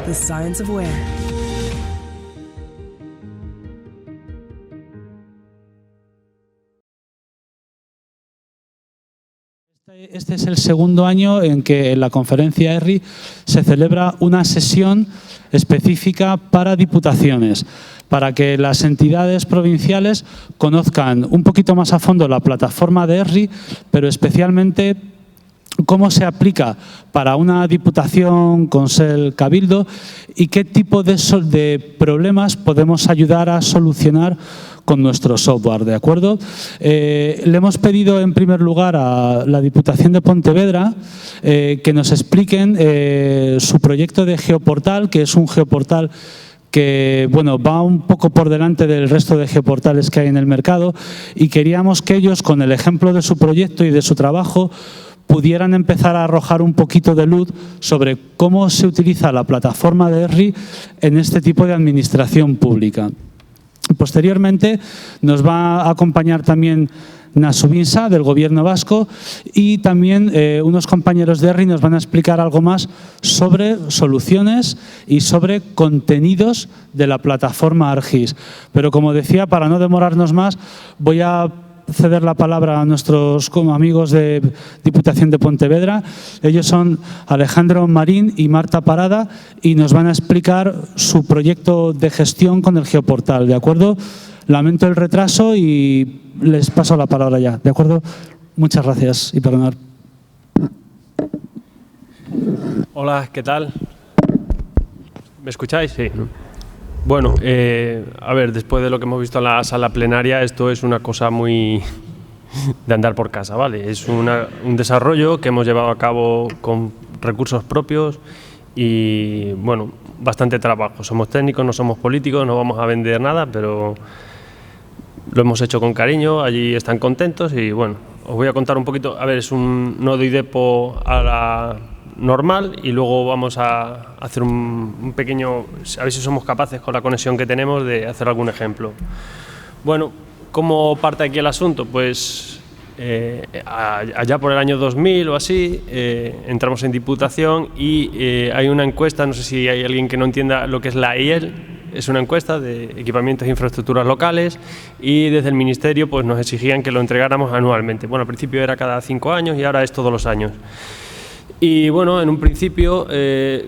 the science of where. Este es el segundo año en que en la conferencia ERRI se celebra una sesión específica para diputaciones, para que las entidades provinciales conozcan un poquito más a fondo la plataforma de ERRI, pero especialmente cómo se aplica para una diputación, consell, cabildo y qué tipo de problemas podemos ayudar a solucionar con nuestro software, ¿de acuerdo? Le hemos pedido en primer lugar a la Diputación de Pontevedra que nos expliquen su proyecto de geoportal, que es un geoportal que bueno, va un poco por delante del resto de geoportales que hay en el mercado, y queríamos que ellos, con el ejemplo de su proyecto y de su trabajo, pudieran empezar a arrojar un poquito de luz sobre cómo se utiliza la plataforma de ERRI en este tipo de administración pública. Posteriormente nos va a acompañar también Nasu Binsa, del Gobierno vasco, y también unos compañeros de ERRI nos van a explicar algo más sobre soluciones y sobre contenidos de la plataforma ArcGIS. Pero como decía, para no demorarnos más, voy a ceder la palabra a nuestros amigos de Diputación de Pontevedra. Ellos son Alejandro Marín y Marta Parada y nos van a explicar su proyecto de gestión con el geoportal, ¿de acuerdo? Lamento el retraso y les paso la palabra ya, ¿de acuerdo? Muchas gracias y perdonad. Hola, ¿qué tal? ¿Me escucháis? Sí. Bueno, a ver, después de lo que hemos visto en la sala plenaria, esto es una cosa muy de andar por casa, ¿vale? Es un desarrollo que hemos llevado a cabo con recursos propios y, bueno, bastante trabajo. Somos técnicos, no somos políticos, no vamos a vender nada, pero lo hemos hecho con cariño, allí están contentos y, bueno, os voy a contar un poquito. A ver, es un nodo IDEPO a la normal y luego vamos a hacer un pequeño, a ver si somos capaces con la conexión que tenemos de hacer algún ejemplo. Bueno, ¿cómo parte aquí el asunto? Pues allá por el año 2000 o así entramos en Diputación y hay una encuesta, no sé si hay alguien que no entienda lo que es la IEL, es una encuesta de equipamientos e infraestructuras locales y desde el Ministerio pues nos exigían que lo entregáramos anualmente. Bueno, al principio era cada 5 años y ahora es todos los años. Y bueno, en un principio, en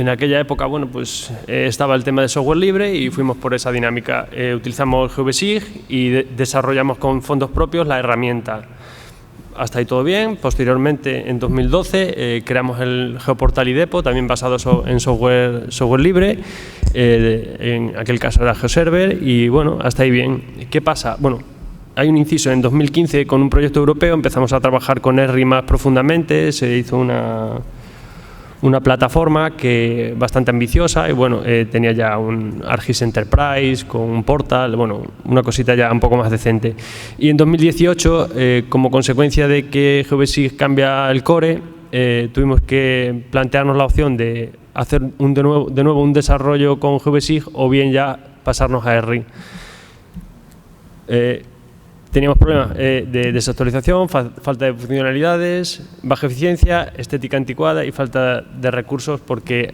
aquella época, bueno, pues estaba el tema de software libre y fuimos por esa dinámica. Utilizamos GVSIG y desarrollamos con fondos propios la herramienta. Hasta ahí todo bien. Posteriormente, en 2012, creamos el geoportal IDEPO, también basado en software libre. En aquel caso era GeoServer y bueno, hasta ahí bien. ¿Qué pasa? Bueno, hay un inciso, en 2015 con un proyecto europeo empezamos a trabajar con ERRI más profundamente, se hizo una plataforma que bastante ambiciosa y bueno, tenía ya un ArcGIS Enterprise con un portal, bueno, una cosita ya un poco más decente. Y en 2018, como consecuencia de que GVSIG cambia el core, tuvimos que plantearnos la opción de hacer de nuevo un desarrollo con GVSIG o bien ya pasarnos a ERRI. Teníamos problemas de desactualización, falta de funcionalidades, baja eficiencia, estética anticuada y falta de recursos porque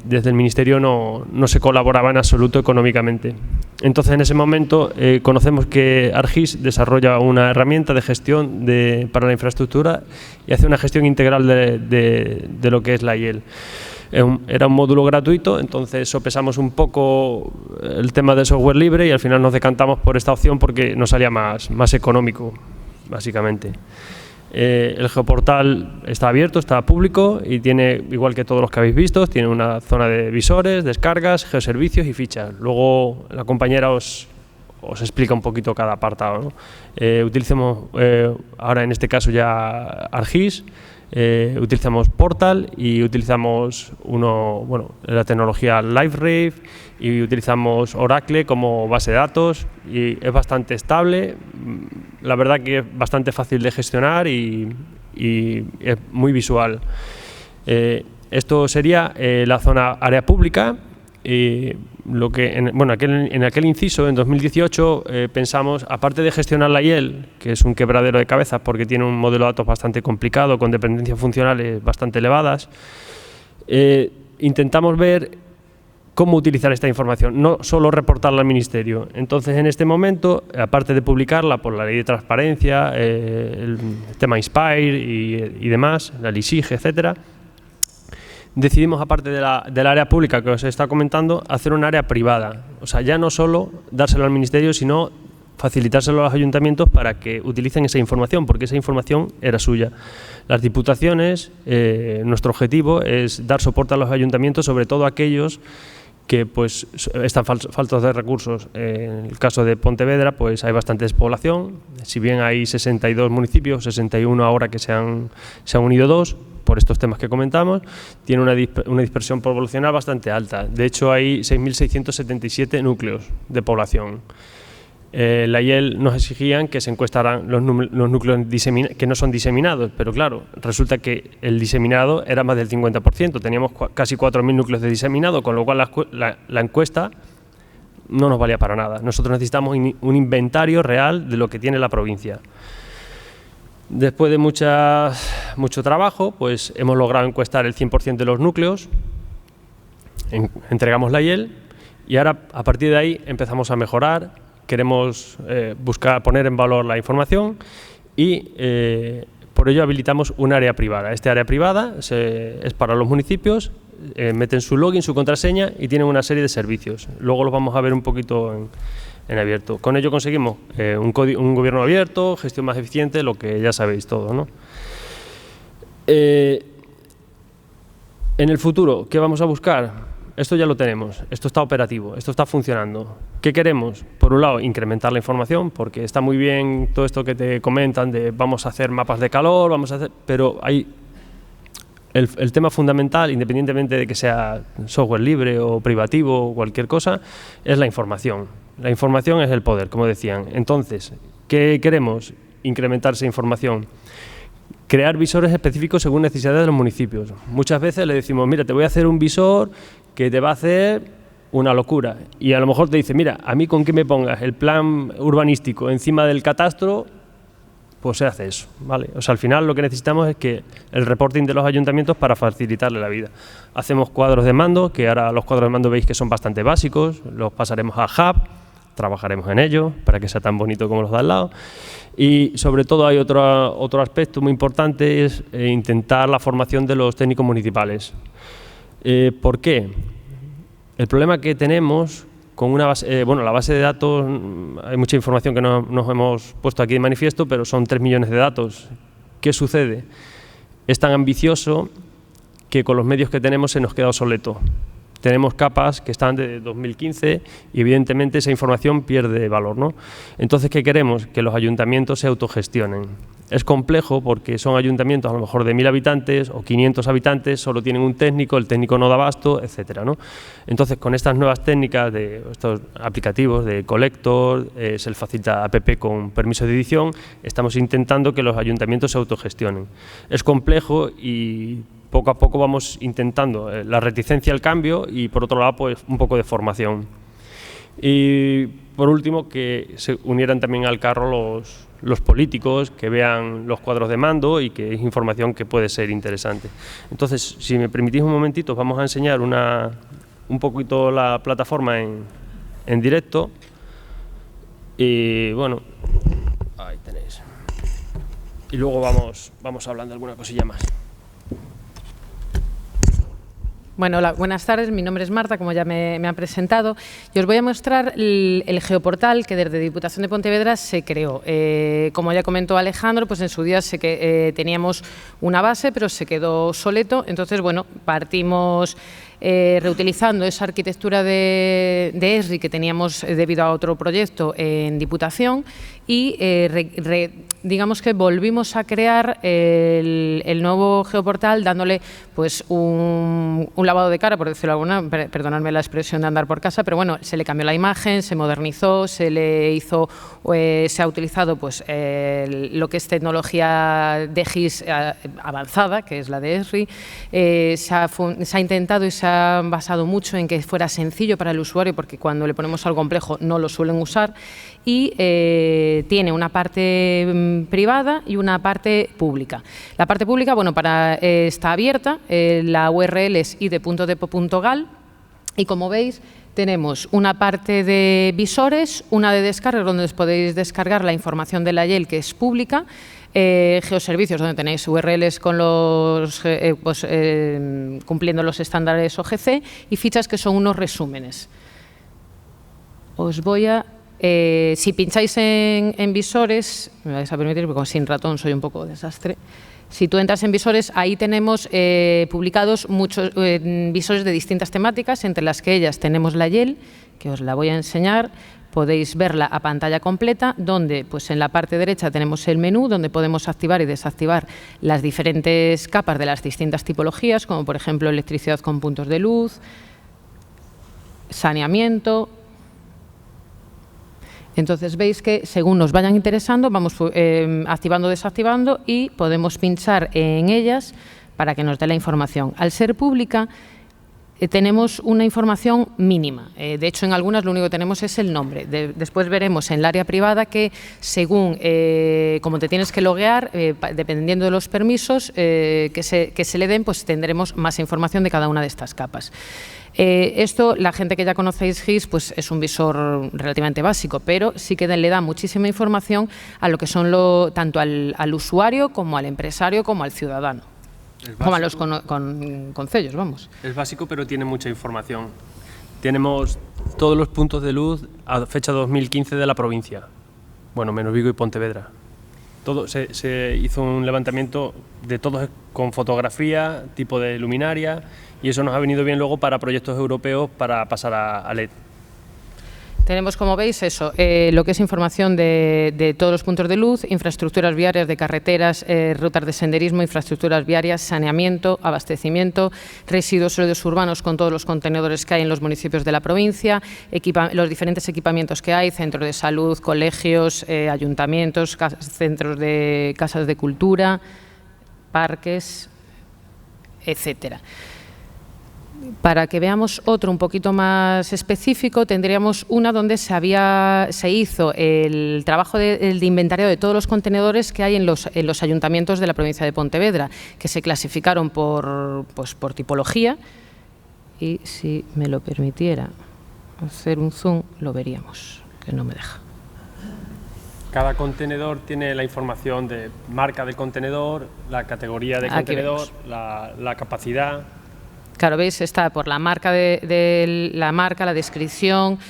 desde el Ministerio no se colaboraba en absoluto económicamente. Entonces, en ese momento, conocemos que ArcGIS desarrolla una herramienta de gestión para la infraestructura y hace una gestión integral de lo que es la IEL. Era un módulo gratuito, entonces sopesamos un poco el tema del software libre y al final nos decantamos por esta opción porque nos salía más económico, básicamente. El geoportal está abierto, está público y tiene, igual que todos los que habéis visto, tiene una zona de visores, descargas, geoservicios y fichas. Luego la compañera os explica un poquito cada apartado, ¿no? Utilizamos ahora en este caso ya ArcGIS. Utilizamos Portal y utilizamos la tecnología LiveRave y utilizamos Oracle como base de datos y es bastante estable, la verdad que es bastante fácil de gestionar y es muy visual. Esto sería la zona área pública. En aquel inciso, en 2018, pensamos, aparte de gestionar la IEL, que es un quebradero de cabezas porque tiene un modelo de datos bastante complicado, con dependencias funcionales bastante elevadas, intentamos ver cómo utilizar esta información, no solo reportarla al Ministerio. Entonces, en este momento, aparte de publicarla por la Ley de Transparencia, el tema Inspire y demás, la LISIG, etcétera, decidimos, aparte del área pública que os está comentando, hacer un área privada. O sea, ya no solo dárselo al Ministerio, sino facilitárselo a los ayuntamientos para que utilicen esa información, porque esa información era suya. Las diputaciones, nuestro objetivo es dar soporte a los ayuntamientos, sobre todo aquellos que pues están faltos de recursos. En el caso de Pontevedra, pues hay bastante despoblación, si bien hay 62 municipios, 61 ahora que se han unido 2, por estos temas que comentamos, tiene una dispersión poblacional bastante alta. De hecho, hay 6.677 núcleos de población. La IEL nos exigían que se encuestaran los núcleos que no son diseminados, pero claro, resulta que el diseminado era más del 50%, teníamos casi 4.000 núcleos de diseminado, con lo cual la encuesta no nos valía para nada. Nosotros necesitamos un inventario real de lo que tiene la provincia. Después de mucho trabajo, pues hemos logrado encuestar el 100% de los núcleos, entregamos la IEL y ahora a partir de ahí empezamos a mejorar. Queremos poner en valor la información y por ello habilitamos un área privada. Este área privada es para los municipios, meten su login, su contraseña y tienen una serie de servicios. Luego los vamos a ver un poquito en abierto. Con ello conseguimos un gobierno abierto, gestión más eficiente, lo que ya sabéis todo, ¿no? En el futuro, ¿qué vamos a buscar? Esto ya lo tenemos, esto está operativo, esto está funcionando. ¿Qué queremos? Por un lado, incrementar la información, porque está muy bien todo esto que te comentan de vamos a hacer mapas de calor, pero hay el tema fundamental, independientemente de que sea software libre o privativo o cualquier cosa, es la información. La información es el poder, como decían. Entonces, ¿qué queremos? Incrementar esa información. Crear visores específicos según necesidades de los municipios. Muchas veces le decimos, mira, te voy a hacer un visor que te va a hacer una locura. Y a lo mejor te dice, mira, a mí con que me pongas el plan urbanístico encima del catastro, pues se hace eso, ¿vale? O sea, al final lo que necesitamos es que el reporting de los ayuntamientos para facilitarle la vida. Hacemos cuadros de mando, que ahora los cuadros de mando veis que son bastante básicos, los pasaremos a Hub, trabajaremos en ello para que sea tan bonito como los de al lado. Y sobre todo hay otro aspecto muy importante, es intentar la formación de los técnicos municipales. ¿Por qué? El problema que tenemos con una base, la base de datos, hay mucha información que no nos hemos puesto aquí de manifiesto, pero son 3 millones de datos. ¿Qué sucede? Es tan ambicioso que con los medios que tenemos se nos queda obsoleto. Tenemos capas que están de 2015 y evidentemente esa información pierde valor, ¿no? Entonces, ¿qué queremos? Que los ayuntamientos se autogestionen. Es complejo porque son ayuntamientos a lo mejor de 1.000 habitantes o 500 habitantes, solo tienen un técnico, el técnico no da abasto, etcétera, ¿no? Entonces, con estas nuevas técnicas, de estos aplicativos de Collector, Self-Facilita app con permiso de edición, estamos intentando que los ayuntamientos se autogestionen. Es complejo y poco a poco vamos intentando la reticencia al cambio y, por otro lado, pues un poco de formación. Y, por último, que se unieran también al carro los políticos, que vean los cuadros de mando y que es información que puede ser interesante. Entonces, si me permitís un momentito, vamos a enseñar un poquito la plataforma en directo. Y, bueno, ahí tenéis. Y luego vamos hablando de alguna cosilla más. Bueno, hola, buenas tardes. Mi nombre es Marta, como ya me han presentado. Y os voy a mostrar el geoportal que desde Diputación de Pontevedra se creó. Como ya comentó Alejandro, pues en su día teníamos una base, pero se quedó obsoleto. Entonces, bueno, partimos reutilizando esa arquitectura de ESRI que teníamos debido a otro proyecto en Diputación y digamos que volvimos a crear el nuevo geoportal dándole pues un lavado de cara, por decirlo alguna, perdonadme la expresión de andar por casa, pero bueno, se le cambió la imagen, se modernizó, se ha utilizado pues lo que es tecnología de GIS avanzada, que es la de ESRI, se ha intentado y se ha basado mucho en que fuera sencillo para el usuario, porque cuando le ponemos algo complejo no lo suelen usar, y tiene una parte privada y una parte pública. La parte pública, bueno, está abierta, la URL es id.depo.gal y como veis tenemos una parte de visores, una de descarga donde os podéis descargar la información de la YEL que es pública, geoservicios donde tenéis URLs con cumpliendo los estándares OGC y fichas que son unos resúmenes. Os voy a... si pincháis en visores, me vais a permitir porque sin ratón soy un poco desastre. Si tú entras en visores, ahí tenemos publicados muchos visores de distintas temáticas, entre las que ellas tenemos la YEL, que os la voy a enseñar. Podéis verla a pantalla completa, donde pues en la parte derecha tenemos el menú, donde podemos activar y desactivar las diferentes capas de las distintas tipologías, como por ejemplo electricidad con puntos de luz, saneamiento. Entonces veis que según nos vayan interesando vamos activando o desactivando y podemos pinchar en ellas para que nos dé la información. Al ser pública tenemos una información mínima. De hecho, en algunas lo único que tenemos es el nombre. Después veremos en el área privada que según como te tienes que loguear, dependiendo de los permisos que se le den, pues tendremos más información de cada una de estas capas. Esto, la gente que ya conocéis GIS, pues es un visor relativamente básico, pero sí que le da muchísima información a lo que son tanto al usuario como al empresario como al ciudadano. Como a los concellos, vamos. Es básico, pero tiene mucha información. Tenemos todos los puntos de luz a fecha 2015 de la provincia. Bueno, menos Vigo y Pontevedra. Se hizo un levantamiento de todos con fotografía, tipo de luminaria, y eso nos ha venido bien luego para proyectos europeos para pasar a LED. Tenemos, como veis, eso, lo que es información de todos los puntos de luz, infraestructuras viarias de carreteras, rutas de senderismo, infraestructuras viarias, saneamiento, abastecimiento, residuos sólidos urbanos con todos los contenedores que hay en los municipios de la provincia, los diferentes equipamientos que hay, centros de salud, colegios, ayuntamientos, centros de casas de cultura, parques, etcétera. Para que veamos otro un poquito más específico, tendríamos una donde se hizo el trabajo de inventario de todos los contenedores que hay en los ayuntamientos de la provincia de Pontevedra, que se clasificaron por tipología, y si me lo permitiera hacer un zoom lo veríamos, que no me deja. Cada contenedor tiene la información de marca del contenedor, la categoría de contenedor, la capacidad. Claro, veis, está por la marca, la descripción,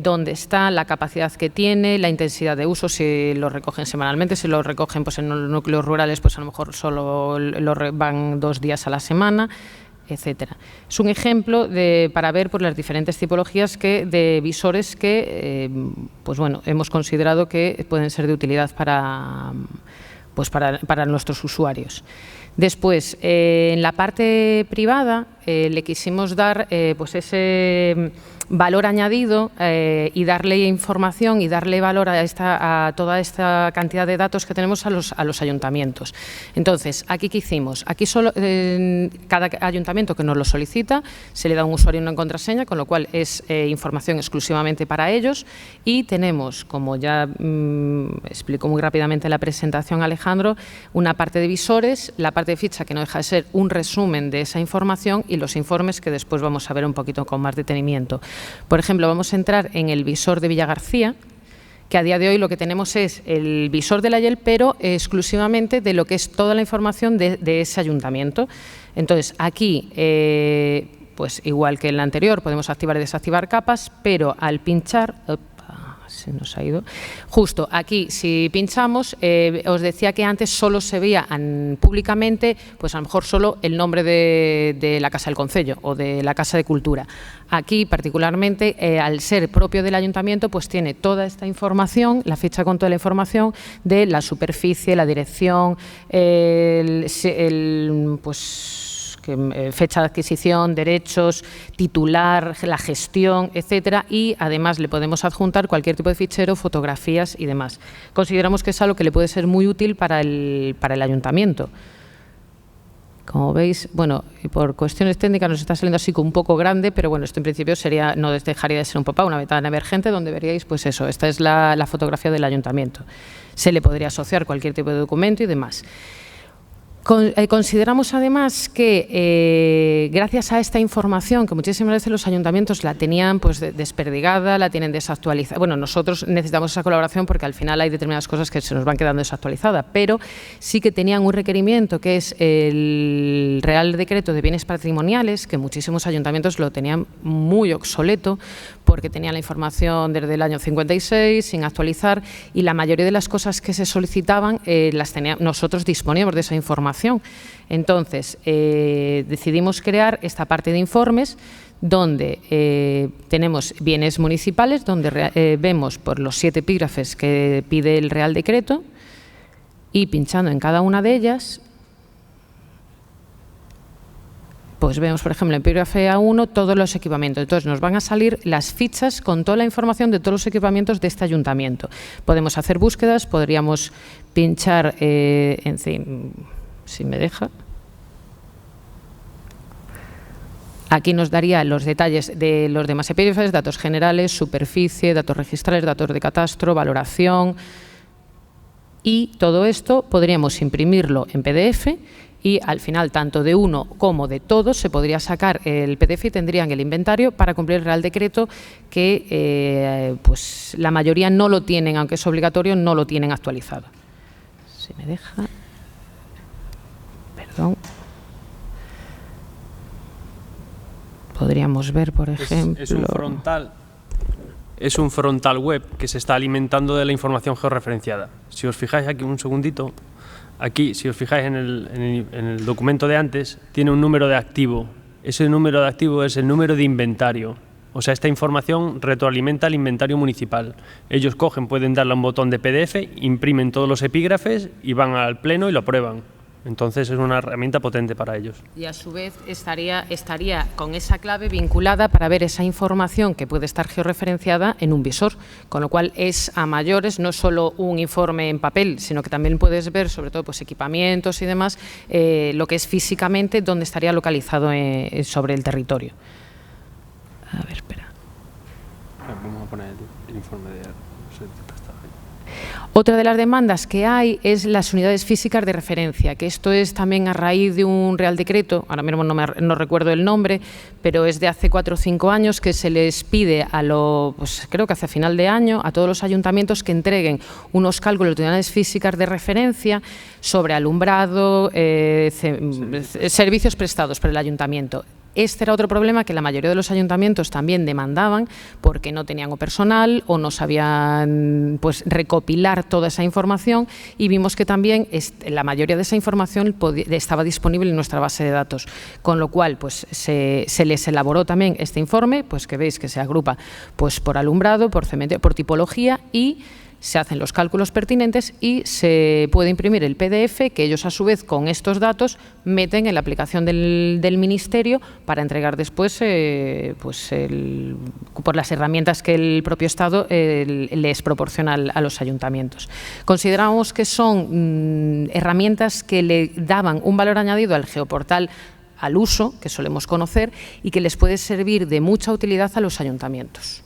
dónde está, la capacidad que tiene, la intensidad de uso, si lo recogen semanalmente, si lo recogen pues, en los núcleos rurales, pues a lo mejor solo van 2 días a la semana, etcétera. Es un ejemplo para ver por las diferentes tipologías de visores que pues, bueno, hemos considerado que pueden ser de utilidad para nuestros usuarios. Después, en la parte privada, le quisimos dar pues ese valor añadido y darle información y darle valor a toda esta cantidad de datos que tenemos a los ayuntamientos. Entonces, ¿aquí qué hicimos? Aquí solo cada ayuntamiento que nos lo solicita se le da un usuario y una contraseña, con lo cual es información exclusivamente para ellos, y tenemos, como ya explicó muy rápidamente en la presentación Alejandro, una parte de visores, la parte de ficha que no deja de ser un resumen de esa información y los informes que después vamos a ver un poquito con más detenimiento. Por ejemplo, vamos a entrar en el visor de Villagarcía, que a día de hoy lo que tenemos es el visor de la YEL, pero exclusivamente de lo que es toda la información de ese ayuntamiento. Entonces, aquí, pues igual que en la anterior, podemos activar y desactivar capas, pero al pinchar... se nos ha ido. Justo aquí, si pinchamos, os decía que antes solo se veía públicamente, pues a lo mejor solo el nombre de la Casa del Concello o de la Casa de Cultura. Aquí, particularmente, al ser propio del ayuntamiento, pues tiene toda esta información, la ficha con toda la información de la superficie, la dirección, fecha de adquisición, derechos, titular, la gestión, etcétera, y además le podemos adjuntar cualquier tipo de fichero, fotografías y demás. Consideramos que es algo que le puede ser muy útil para el ayuntamiento. Como veis, bueno, y por cuestiones técnicas nos está saliendo así como un poco grande, pero bueno, esto en principio sería, no dejaría de ser un pop-up, una ventana emergente donde veríais, pues eso, esta es la fotografía del ayuntamiento. Se le podría asociar cualquier tipo de documento y demás. Consideramos además que gracias a esta información, que muchísimas veces los ayuntamientos la tenían pues desperdigada, la tienen desactualizada. Bueno, nosotros necesitamos esa colaboración porque al final hay determinadas cosas que se nos van quedando desactualizadas, pero sí que tenían un requerimiento que es el Real Decreto de Bienes Patrimoniales, que muchísimos ayuntamientos lo tenían muy obsoleto porque tenían la información desde el año 56 sin actualizar y la mayoría de las cosas que se solicitaban nosotros disponíamos de esa información. Entonces, decidimos crear esta parte de informes donde tenemos bienes municipales, donde vemos por los 7 epígrafes que pide el Real Decreto y pinchando en cada una de ellas, pues vemos, por ejemplo, en epígrafe A1 todos los equipamientos. Entonces, nos van a salir las fichas con toda la información de todos los equipamientos de este ayuntamiento. Podemos hacer búsquedas, podríamos pinchar si me deja. Aquí nos daría los detalles de los demás epígrafes, datos generales, superficie, datos registrales, datos de catastro, valoración. Y todo esto podríamos imprimirlo en PDF y al final, tanto de uno como de todos, se podría sacar el PDF y tendrían el inventario para cumplir el Real Decreto que pues la mayoría no lo tienen, aunque es obligatorio, no lo tienen actualizado. Si me deja. Perdón. Podríamos ver, por ejemplo... Es un frontal web que se está alimentando de la información georreferenciada. Si os fijáis aquí un segundito, aquí, si os fijáis en el documento de antes, tiene un número de activo. Ese número de activo es el número de inventario. O sea, esta información retroalimenta el inventario municipal. Ellos cogen, pueden darle a un botón de PDF, imprimen todos los epígrafes y van al pleno y lo aprueban. Entonces es una herramienta potente para ellos. Y a su vez estaría con esa clave vinculada para ver esa información que puede estar georreferenciada en un visor, con lo cual es a mayores, no solo un informe en papel, sino que también puedes ver, sobre todo pues, equipamientos y demás, lo que es físicamente dónde estaría localizado sobre el territorio. A ver, espera. Vamos a poner el informe de... Otra de las demandas que hay es las unidades físicas de referencia, que esto es también a raíz de un Real Decreto, ahora mismo no recuerdo el nombre, pero es de hace 4 o 5 años que se les pide pues creo que hacia final de año a todos los ayuntamientos que entreguen unos cálculos de unidades físicas de referencia sobre alumbrado, servicios prestados por el ayuntamiento. Este era otro problema que la mayoría de los ayuntamientos también demandaban porque no tenían o personal o no sabían pues, recopilar toda esa información y vimos que también la mayoría de esa información estaba disponible en nuestra base de datos, con lo cual pues, se les elaboró también este informe, pues que veis que se agrupa pues, por alumbrado, por cementerio, por tipología y se hacen los cálculos pertinentes y se puede imprimir el PDF que ellos a su vez con estos datos meten en la aplicación del Ministerio para entregar después por las herramientas que el propio Estado les proporciona a los ayuntamientos. Consideramos que son herramientas que le daban un valor añadido al geoportal al uso, que solemos conocer, y que les puede servir de mucha utilidad a los ayuntamientos.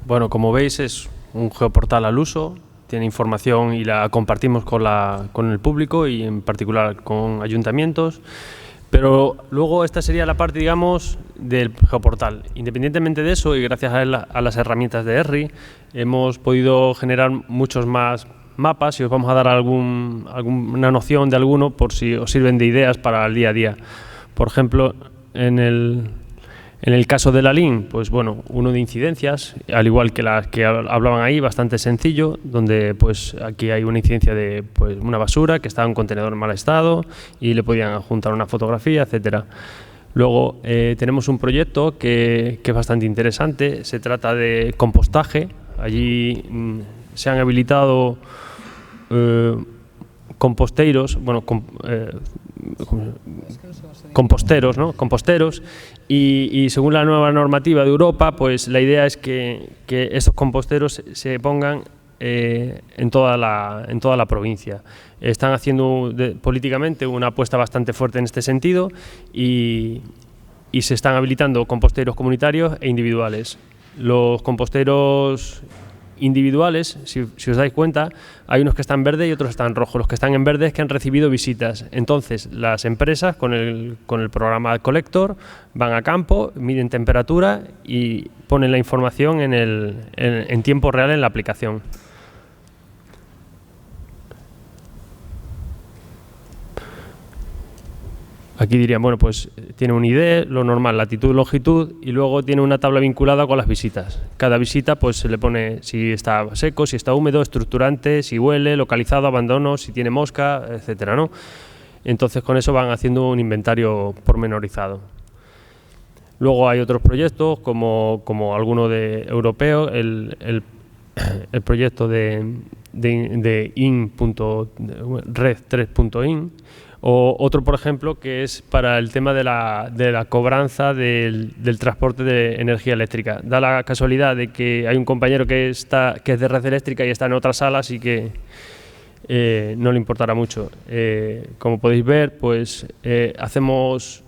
Bueno, como veis es un geoportal al uso, tiene información y la compartimos con el público y en particular con ayuntamientos, pero luego esta sería la parte, digamos, del geoportal. Independientemente de eso y gracias a las herramientas de ERRI hemos podido generar muchos más mapas y os vamos a dar alguna noción de alguno por si os sirven de ideas para el día a día. Por ejemplo, en el caso de la LIN, pues bueno, uno de incidencias, al igual que las que hablaban ahí, bastante sencillo, donde pues aquí hay una incidencia de pues, una basura que estaba en un contenedor en mal estado y le podían adjuntar una fotografía, etcétera. Luego tenemos un proyecto que es bastante interesante, se trata de compostaje. Allí se han habilitado composteros, y según la nueva normativa de Europa, pues la idea es que estos composteros se pongan en toda la provincia. Están haciendo políticamente una apuesta bastante fuerte en este sentido y se están habilitando composteros comunitarios e individuales. Los composteros individuales, si os dais cuenta, hay unos que están verdes y otros están rojos. Los que están en verde es que han recibido visitas. Entonces, las empresas con el programa Collector van a campo, miden temperatura y ponen la información en tiempo real en la aplicación. Aquí dirían, bueno, pues tiene un ID, lo normal, latitud, longitud, y luego tiene una tabla vinculada con las visitas. Cada visita pues se le pone si está seco, si está húmedo, estructurante, si huele, localizado, abandono, si tiene mosca, etcétera, ¿no? Entonces con eso van haciendo un inventario pormenorizado. Luego hay otros proyectos como alguno de europeo, el proyecto de red3.in, o otro, por ejemplo, que es para el tema de la cobranza del transporte de energía eléctrica. Da la casualidad de que hay un compañero que es de red eléctrica y está en otra sala, así que no le importará mucho. Como podéis ver, pues hacemos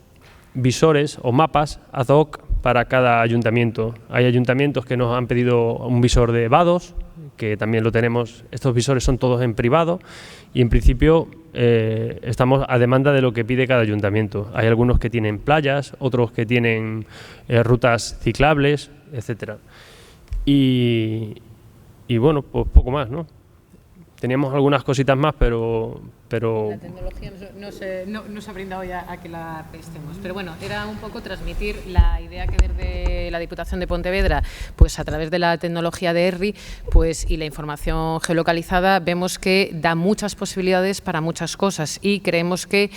visores o mapas ad hoc para cada ayuntamiento. Hay ayuntamientos que nos han pedido un visor de vados, que también lo tenemos. Estos visores son todos en privado y en principio estamos a demanda de lo que pide cada ayuntamiento. Hay algunos que tienen playas, otros que tienen rutas ciclables, etcétera. Y bueno, pues poco más, ¿no? Teníamos algunas cositas más, pero la tecnología no se ha brindado ya a que la prestemos. Pero bueno, era un poco transmitir la idea que desde la Diputación de Pontevedra, pues a través de la tecnología de ERRI, pues y la información geolocalizada, vemos que da muchas posibilidades para muchas cosas y creemos que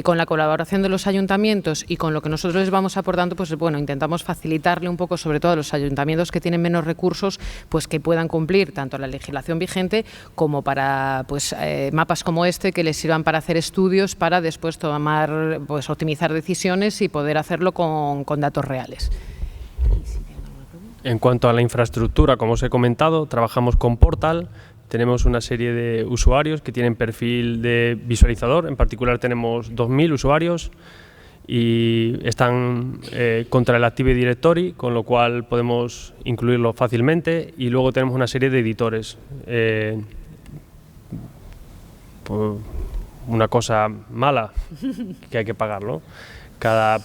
con la colaboración de los ayuntamientos y con lo que nosotros les vamos aportando, pues bueno, intentamos facilitarle un poco, sobre todo a los ayuntamientos que tienen menos recursos, pues que puedan cumplir tanto la legislación vigente como para pues mapas como este que les sirvan para hacer estudios para después tomar, pues optimizar decisiones y poder hacerlo con datos reales. En cuanto a la infraestructura, como os he comentado, trabajamos con Portal. Tenemos una serie de usuarios que tienen perfil de visualizador, en particular tenemos 2000 usuarios y están contra el Active Directory, con lo cual podemos incluirlo fácilmente, y luego tenemos una serie de editores. Pues una cosa mala que hay que pagarlo. Cada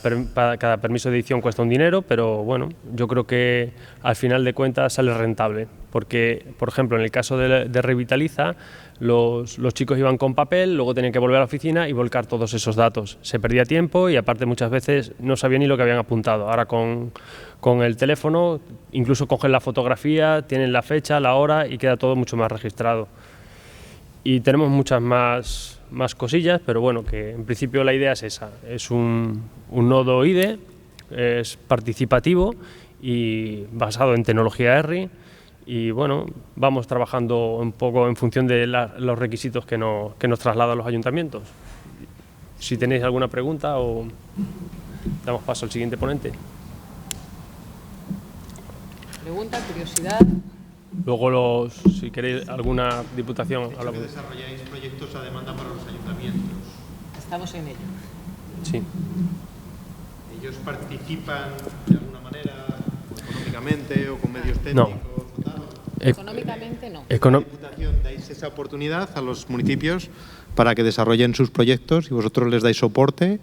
permiso de edición cuesta un dinero, pero bueno, yo creo que al final de cuentas sale rentable, porque, por ejemplo, en el caso de Revitaliza, los chicos iban con papel, luego tenían que volver a la oficina y volcar todos esos datos. Se perdía tiempo y aparte muchas veces no sabían ni lo que habían apuntado. Ahora con el teléfono, incluso cogen la fotografía, tienen la fecha, la hora y queda todo mucho más registrado. Y tenemos muchas más cosillas, pero bueno, que en principio la idea es esa, es un nodo IDE, es participativo y basado en tecnología ERRI, y bueno, vamos trabajando un poco en función de los requisitos que nos trasladan los ayuntamientos. Si tenéis alguna pregunta o damos paso al siguiente ponente. Pregunta, curiosidad. Luego, si queréis alguna diputación... Habla que desarrolláis proyectos a demanda para los ayuntamientos. Estamos en ello. Sí. ¿Ellos participan de alguna manera, económicamente o con medios técnicos? No. O tal? Económicamente no. ¿La Diputación dais esa oportunidad a los municipios para que desarrollen sus proyectos y vosotros les dais soporte?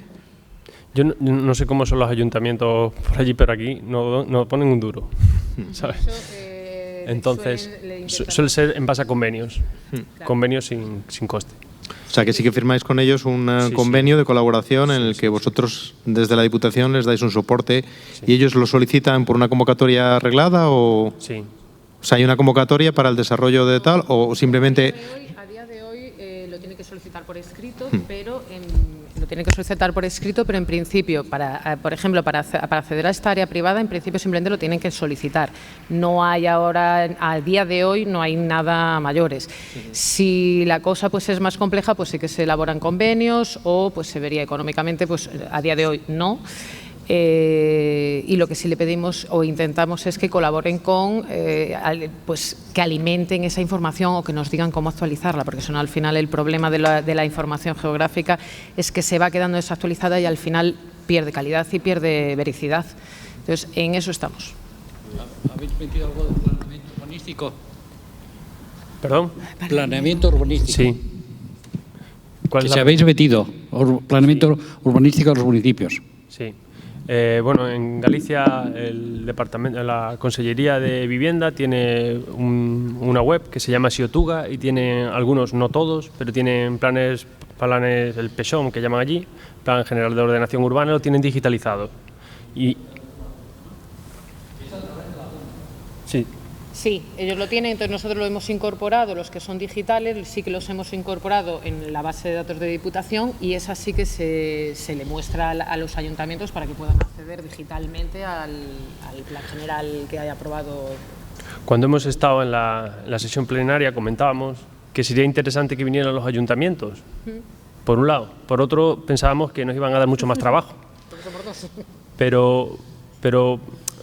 Yo no sé cómo son los ayuntamientos por allí, pero aquí no ponen un duro, ¿sabes? Entonces, suele ser en base a convenios, convenios sin coste. O sea, que sí que firmáis con ellos un convenio de colaboración en el que vosotros, desde la Diputación, les dais un soporte y ellos lo solicitan por una convocatoria arreglada o... Sí. O sea, ¿hay una convocatoria para el desarrollo de tal o simplemente...? A día de hoy lo tiene que solicitar por escrito, pero en principio, por ejemplo, para acceder a esta área privada, en principio simplemente lo tienen que solicitar. No hay ahora, a día de hoy, no hay nada mayores. Si la cosa pues es más compleja, pues sí que se elaboran convenios o pues se vería económicamente, pues a día de hoy no. Y lo que sí le pedimos o intentamos es que colaboren con, pues que alimenten esa información o que nos digan cómo actualizarla, porque si no, al final el problema de la información geográfica es que se va quedando desactualizada y al final pierde calidad y pierde veracidad. Entonces, en eso estamos. ¿Habéis metido algo de planeamiento urbanístico? ¿Perdón? Planeamiento urbanístico. Sí. ¿Cuál es Si habéis metido planeamiento urbanístico a los municipios. Sí. Bueno, en Galicia el departamento, la Consellería de Vivienda tiene una web que se llama Xiotuga y tiene algunos, no todos, pero tienen planes, el PEXOM que llaman allí, Plan General de Ordenación Urbana, lo tienen digitalizado. Y sí. Sí, ellos lo tienen, entonces nosotros lo hemos incorporado, los que son digitales, sí que los hemos incorporado en la base de datos de Diputación y es así que se le muestra a los ayuntamientos para que puedan acceder digitalmente al plan general que haya aprobado. Cuando hemos estado en la sesión plenaria comentábamos que sería interesante que vinieran los ayuntamientos, por un lado. Por otro, pensábamos que nos iban a dar mucho más trabajo. Pero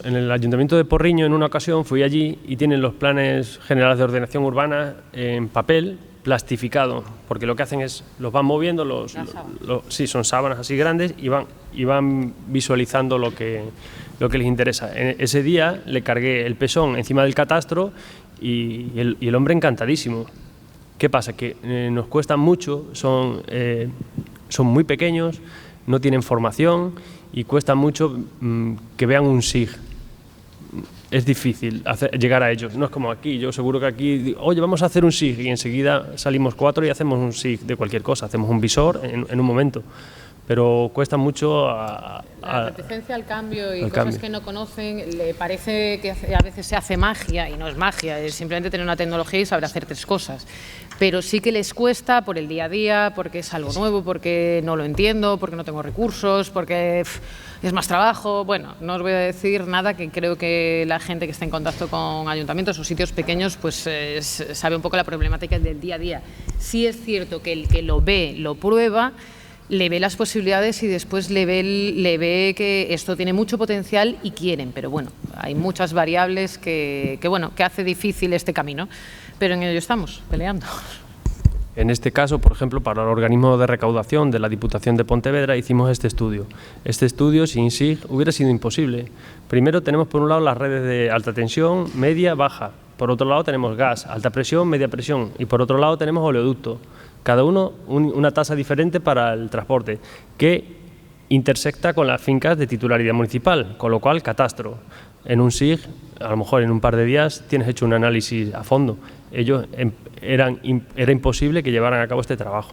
en el Ayuntamiento de Porriño, en una ocasión, fui allí y tienen los planes generales de ordenación urbana en papel, plastificado, porque lo que hacen es, los van moviendo, sí, son sábanas así grandes y van visualizando lo que les interesa. Ese día le cargué el PEXOM encima del catastro y el hombre encantadísimo. ¿Qué pasa? Que nos cuestan mucho, son muy pequeños, no tienen formación y cuesta mucho que vean un SIG. Es difícil llegar a ellos, no es como aquí. Yo seguro que aquí, oye, vamos a hacer un SIG y enseguida salimos 4 y hacemos un SIG de cualquier cosa, hacemos un visor en un momento. Pero cuesta mucho la reticencia al cambio y cosas que no conocen, le parece que a veces se hace magia y no es magia, es simplemente tener una tecnología y saber hacer 3 cosas. Pero sí que les cuesta por el día a día, porque es algo nuevo, porque no lo entiendo, porque no tengo recursos, porque es más trabajo. Bueno, no os voy a decir nada, que creo que la gente que está en contacto con ayuntamientos o sitios pequeños pues sabe un poco la problemática del día a día. Sí es cierto que el que lo ve, lo prueba, le ve las posibilidades y después le ve que esto tiene mucho potencial y quieren, pero bueno, hay muchas variables que hace difícil este camino, pero en ello estamos, peleando. En este caso, por ejemplo, para el organismo de recaudación de la Diputación de Pontevedra hicimos este estudio. Este estudio sin SIG hubiera sido imposible. Primero tenemos por un lado las redes de alta tensión, media, baja. Por otro lado tenemos gas, alta presión, media presión. Y por otro lado tenemos oleoducto. Cada uno una tasa diferente para el transporte, que intersecta con las fincas de titularidad municipal, con lo cual catastro. En un SIG, a lo mejor en un par de días tienes hecho un análisis a fondo. Ellos era imposible que llevaran a cabo este trabajo.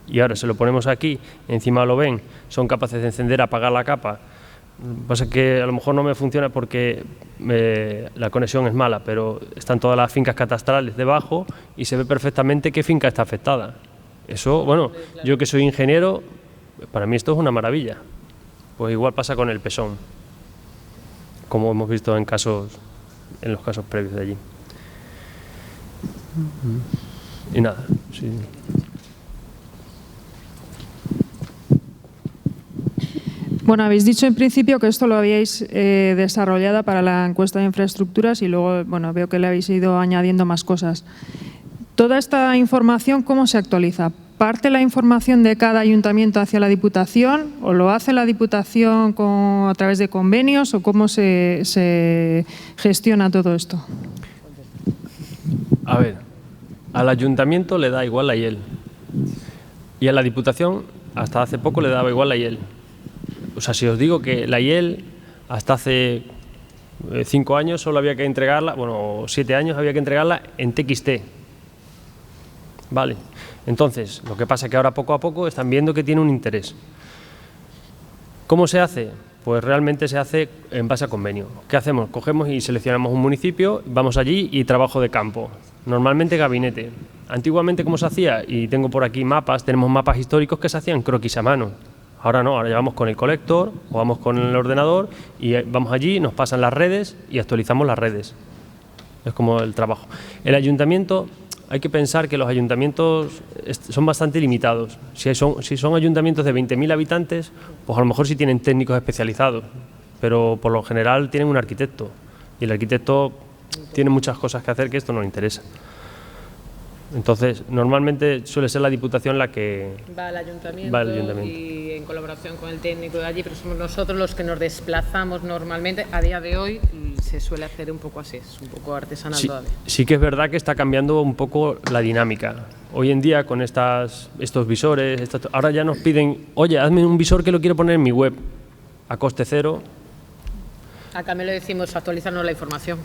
Y ahora se lo ponemos aquí, encima lo ven, son capaces de encender, apagar la capa. Pasa que a lo mejor no me funciona porque la conexión es mala, pero están todas las fincas catastrales debajo y se ve perfectamente qué finca está afectada. Eso, bueno, yo que soy ingeniero, para mí esto es una maravilla. Pues igual pasa con el PEXOM, como hemos visto en los casos previos de allí. Y nada, sí. Bueno, habéis dicho en principio que esto lo habíais desarrollado para la encuesta de infraestructuras y luego, bueno, veo que le habéis ido añadiendo más cosas. Toda esta información, ¿cómo se actualiza? ¿Parte la información de cada ayuntamiento hacia la Diputación o lo hace la Diputación a través de convenios o cómo se gestiona todo esto? A ver, al ayuntamiento le da igual la IEL y a la Diputación hasta hace poco le daba igual la IEL. O sea, si os digo que la IEL hasta hace 5 años solo había que entregarla, bueno, 7 años había que entregarla en TXT. Vale, entonces, lo que pasa es que ahora poco a poco están viendo que tiene un interés. ¿Cómo se hace? Pues realmente se hace en base a convenio. ¿Qué hacemos? Cogemos y seleccionamos un municipio, vamos allí y trabajo de campo. Normalmente gabinete. Antiguamente, ¿cómo se hacía? Y tengo por aquí mapas, tenemos mapas históricos que se hacían croquis a mano. Ahora no, ahora llevamos con el colector o vamos con el ordenador y vamos allí, nos pasan las redes y actualizamos las redes. Es como el trabajo. El ayuntamiento hay que pensar que los ayuntamientos son bastante limitados. Si son ayuntamientos de 20.000 habitantes, pues a lo mejor sí tienen técnicos especializados, pero por lo general tienen un arquitecto, y el arquitecto tiene muchas cosas que hacer que esto no le interesa. Entonces, normalmente suele ser la Diputación la que va al ayuntamiento y en colaboración con el técnico de allí, pero somos nosotros los que nos desplazamos normalmente. A día de hoy se suele hacer un poco así, es un poco artesanal todavía. Sí que es verdad que está cambiando un poco la dinámica. Hoy en día con estos visores, ahora ya nos piden, oye, hazme un visor que lo quiero poner en mi web a coste cero. Acá me lo decimos, actualizarnos la información.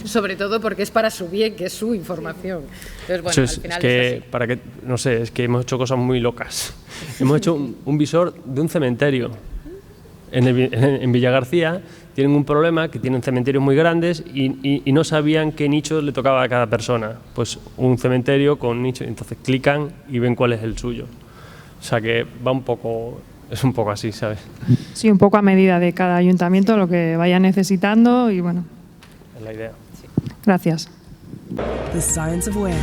Sobre todo porque es para su bien, que es su información. Entonces, bueno, al final es que hemos hecho cosas muy locas. Hemos hecho un visor de un cementerio. En Villagarcía tienen un problema, que tienen cementerios muy grandes y no sabían qué nicho le tocaba a cada persona. Pues un cementerio con nicho, entonces clican y ven cuál es el suyo. O sea que va un poco... Es un poco así, ¿sabes? Sí, un poco a medida de cada ayuntamiento, lo que vaya necesitando y bueno. Es la idea. Gracias. The Science of Where.